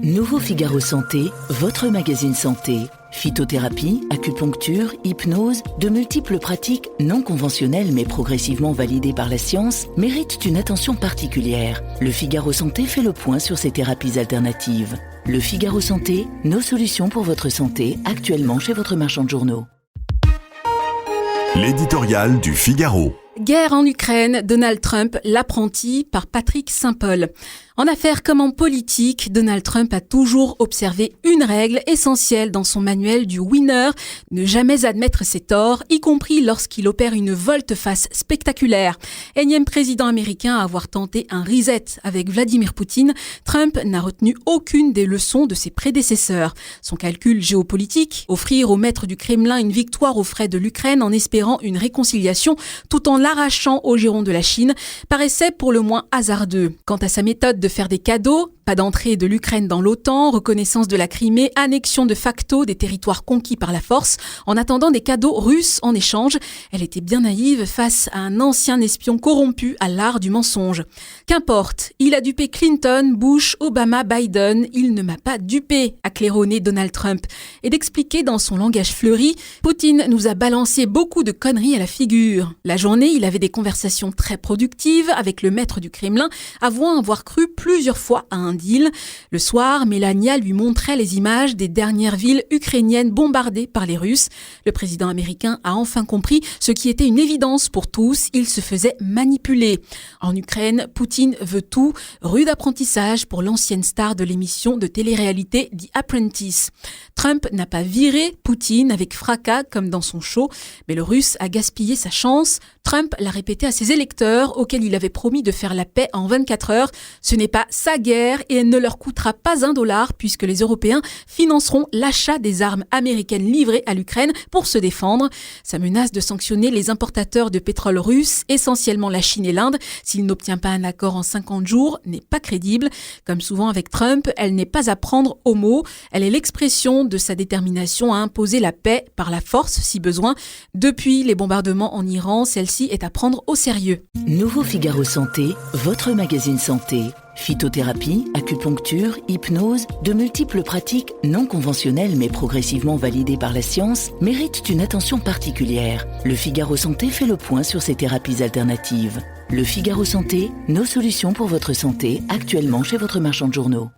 Nouveau Figaro Santé, votre magazine santé. Phytothérapie, acupuncture, hypnose, de multiples pratiques non conventionnelles mais progressivement validées par la science méritent une attention particulière. Le Figaro Santé fait le point sur ces thérapies alternatives. Le Figaro Santé, nos solutions pour votre santé, actuellement chez votre marchand de journaux. L'éditorial du Figaro. Guerre en Ukraine, Donald Trump, l'apprenti, par Patrick Saint-Paul. En affaires comme en politique, Donald Trump a toujours observé une règle essentielle dans son manuel du winner, ne jamais admettre ses torts, y compris lorsqu'il opère une volte-face spectaculaire. Énième président américain à avoir tenté un reset avec Vladimir Poutine, Trump n'a retenu aucune des leçons de ses prédécesseurs. Son calcul géopolitique, offrir au maître du Kremlin une victoire aux frais de l'Ukraine en espérant une réconciliation tout en l'arrachant au giron de la Chine, paraissait pour le moins hasardeux. Quant à sa méthode de faire des cadeaux, pas d'entrée de l'Ukraine dans l'OTAN, reconnaissance de la Crimée, annexion de facto des territoires conquis par la force, en attendant des cadeaux russes en échange, elle était bien naïve face à un ancien espion corrompu à l'art du mensonge. Qu'importe, il a dupé Clinton, Bush, Obama, Biden, il ne m'a pas dupé, a claironné Donald Trump. Et d'expliquer dans son langage fleuri, Poutine nous a balancé beaucoup de conneries à la figure. La journée, il avait des conversations très productives avec le maître du Kremlin, avouant avoir cru plusieurs fois à un deal. Le soir, Melania lui montrait les images des dernières villes ukrainiennes bombardées par les Russes. Le président américain a enfin compris ce qui était une évidence pour tous, il se faisait manipuler. En Ukraine, Poutine veut tout, rude apprentissage pour l'ancienne star de l'émission de télé-réalité The Apprentice. Trump n'a pas viré Poutine avec fracas comme dans son show, mais le Russe a gaspillé sa chance. Trump l'a répété à ses électeurs auxquels il avait promis de faire la paix en 24 heures. Ce n'est pas sa guerre et elle ne leur coûtera pas $1 puisque les Européens financeront l'achat des armes américaines livrées à l'Ukraine pour se défendre. Sa menace de sanctionner les importateurs de pétrole russe, essentiellement la Chine et l'Inde, s'il n'obtient pas un accord en 50 jours, n'est pas crédible. Comme souvent avec Trump, elle n'est pas à prendre au mot. Elle est l'expression de sa détermination à imposer la paix par la force si besoin. Depuis les bombardements en Iran, celle-ci est à prendre au sérieux. Nouveau Figaro Santé, votre magazine santé. Phytothérapie, acupuncture, hypnose, de multiples pratiques non conventionnelles mais progressivement validées par la science méritent une attention particulière. Le Figaro Santé fait le point sur ces thérapies alternatives. Le Figaro Santé, nos solutions pour votre santé, actuellement chez votre marchand de journaux.